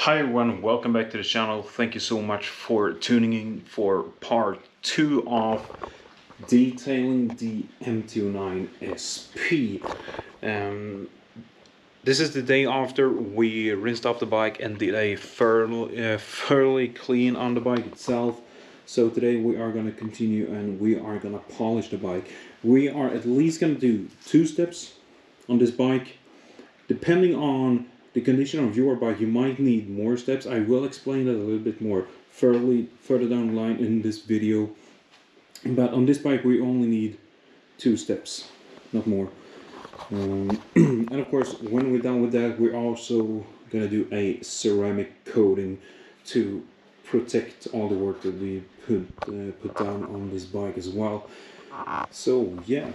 Hi everyone, welcome back to the channel. Thank you so much for tuning in for part 2 of detailing the M29 SP. This is the day after we rinsed off the bike and did a fairly clean on the bike itself. So today we are going to continue and we are going to polish the bike. We are at least going to do 2 steps on this bike. Depending on the condition of your bike, you might need more steps. I will explain that a little bit more further down the line in this video. But on this bike we only need 2 steps, not more. And of course, when we're done with that, we're also gonna do a ceramic coating to protect all the work that we put down on this bike as well. So yeah,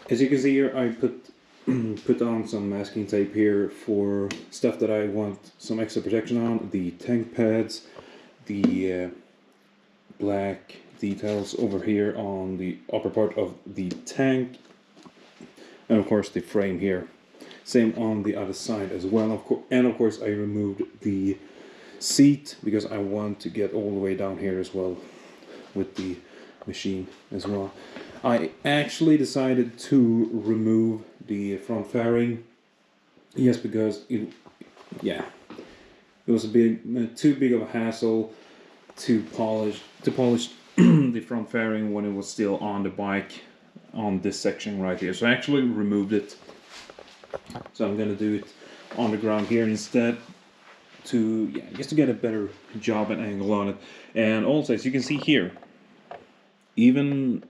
as you can see here, I put on some masking tape here for stuff that I want some extra protection on. The tank pads, the black details over here on the upper part of the tank, and of course the frame here. Same on the other side as well. Of course I removed the seat because I want to get all the way down here as well with the machine as well. I actually decided to remove the front fairing, yes, because it was a bit too big of a hassle to polish the front fairing when it was still on the bike on this section right here. So I actually removed it. So I'm gonna do it on the ground here instead just to get a better job and angle on it. And also, as you can see here, even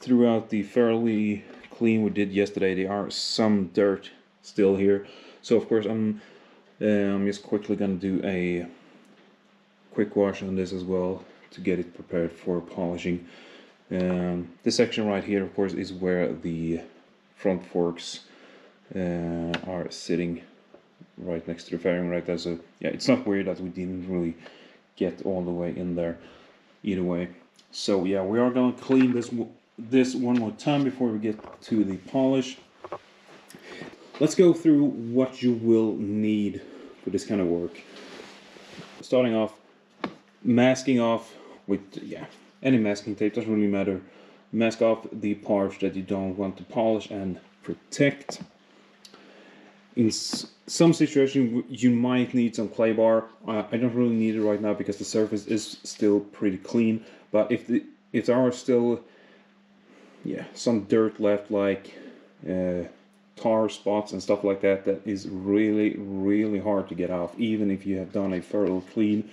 throughout the fairly clean we did yesterday, there are some dirt still here. So of course I'm just quickly gonna do a quick wash on this as well to get it prepared for polishing. This section right here, of course, is where the front forks are sitting right next to the fairing right there. So yeah, it's not weird that we didn't really get all the way in there either way. So yeah, we are gonna clean this one more time before we get to the polish. Let's go through what you will need for this kind of work. Starting off, masking off with any masking tape, doesn't really matter. Mask off the parts that you don't want to polish and protect. In some situations you might need some clay bar. I don't really need it right now because the surface is still pretty clean, but if there are still some dirt left, like tar spots and stuff like that, that is really hard to get off, even if you have done a thorough clean.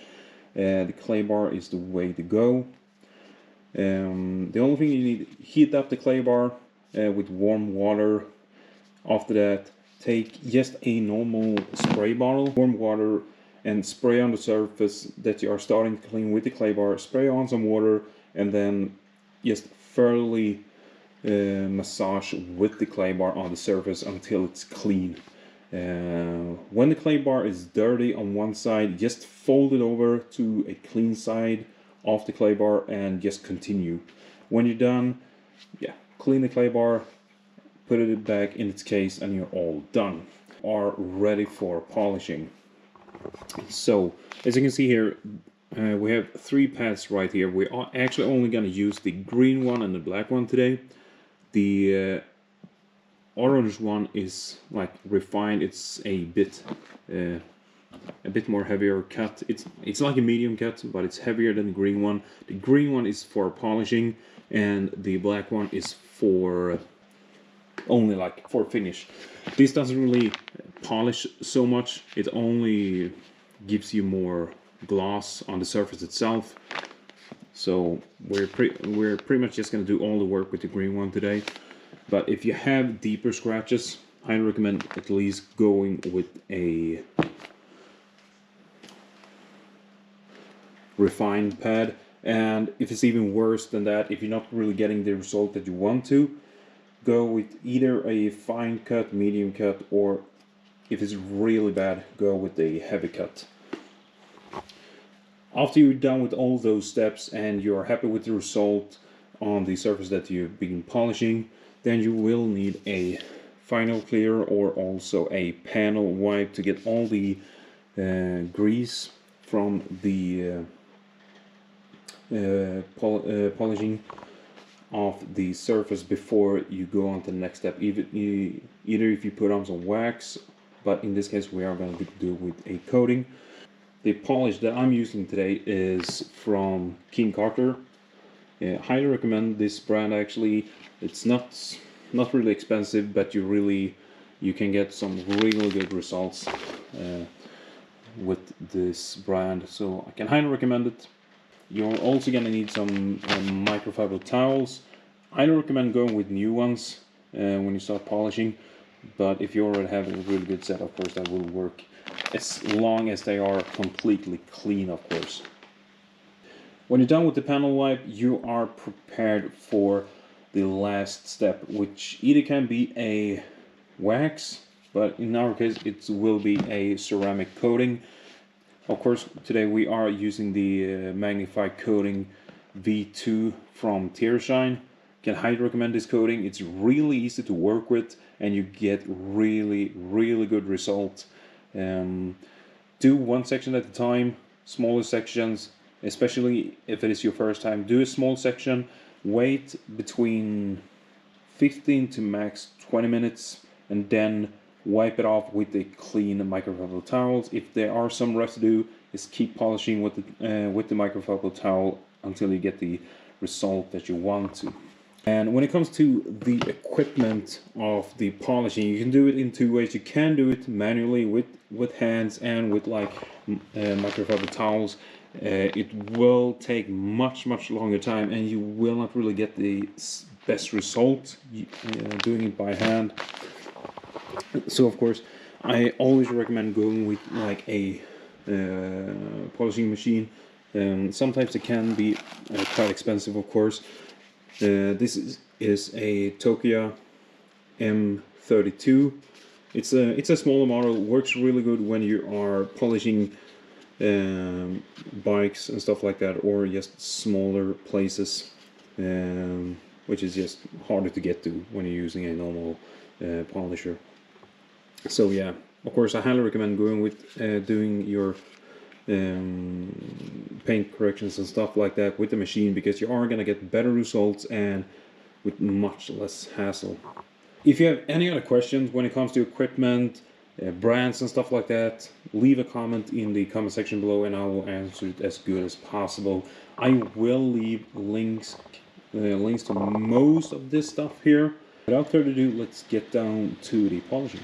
The clay bar is the way to go. The only thing you need, heat up the clay bar with warm water. After that, take just a normal spray bottle, warm water, and spray on the surface that you are starting to clean with the clay bar. Spray on some water and then just thoroughly massage with the clay bar on the surface until it's clean. When the clay bar is dirty on one side, just fold it over to a clean side of the clay bar and just continue. When you're done, clean the clay bar, put it back in its case, and you're all done. Are ready for polishing. So as you can see here, we have 3 pads right here. We are actually only going to use the green one and the black one today. The orange one is like refined. It's a bit more heavier cut. It's like a medium cut, but it's heavier than the green one. The green one is for polishing, and the black one is for only like for finish. This doesn't really polish so much. It only gives you more gloss on the surface itself. So we're pretty much just going to do all the work with the green one today. But if you have deeper scratches, I recommend at least going with a refined pad. And if it's even worse than that, if you're not really getting the result that you want to, go with either a fine cut, medium cut, or if it's really bad, go with a heavy cut. After you're done with all those steps and you're happy with the result on the surface that you've been polishing, then you will need a final clear or also a panel wipe to get all the grease from the polishing of the surface before you go on to the next step. Either if you put on some wax, but in this case we are going to do it with a coating. The polish that I'm using today is from King Carter. Highly recommend this brand. Actually, it's not really expensive, but you can get some really good results with this brand, so I can highly recommend it. You're also gonna need some microfiber towels. I don't recommend going with new ones when you start polishing, but if you already have a really good set, of course that will work, as long as they are completely clean, of course. When you're done with the panel wipe, you are prepared for the last step, which either can be a wax, but in our case it will be a ceramic coating. Of course, today we are using the magnified coating V2 from Tearshine. Can highly recommend this coating. It's really easy to work with, and you get really good results. Do one section at a time, smaller sections, especially if it is your first time. Do a small section, wait between 15 to max 20 minutes, and then wipe it off with a clean microfiber towels. If there are some residue, just keep polishing with the microfiber towel until you get the result that you want to. And when it comes to the equipment of the polishing, you can do it in two ways. You can do it manually with hands and with like microfiber towels. It will take much longer time, and you will not really get the best result doing it by hand. So of course, I always recommend going with like a polishing machine. Sometimes it can be quite expensive, of course. This is a Tokia M32. It's a smaller model. Works really good when you are polishing bikes and stuff like that, or just smaller places, which is just harder to get to when you're using a normal polisher. So yeah, of course I highly recommend going with doing your paint corrections and stuff like that with the machine, because you are going to get better results and with much less hassle. If you have any other questions when it comes to equipment, brands and stuff like that, leave a comment in the comment section below and I will answer it as good as possible. I will leave links to most of this stuff here. Without further ado, let's get down to the polishing.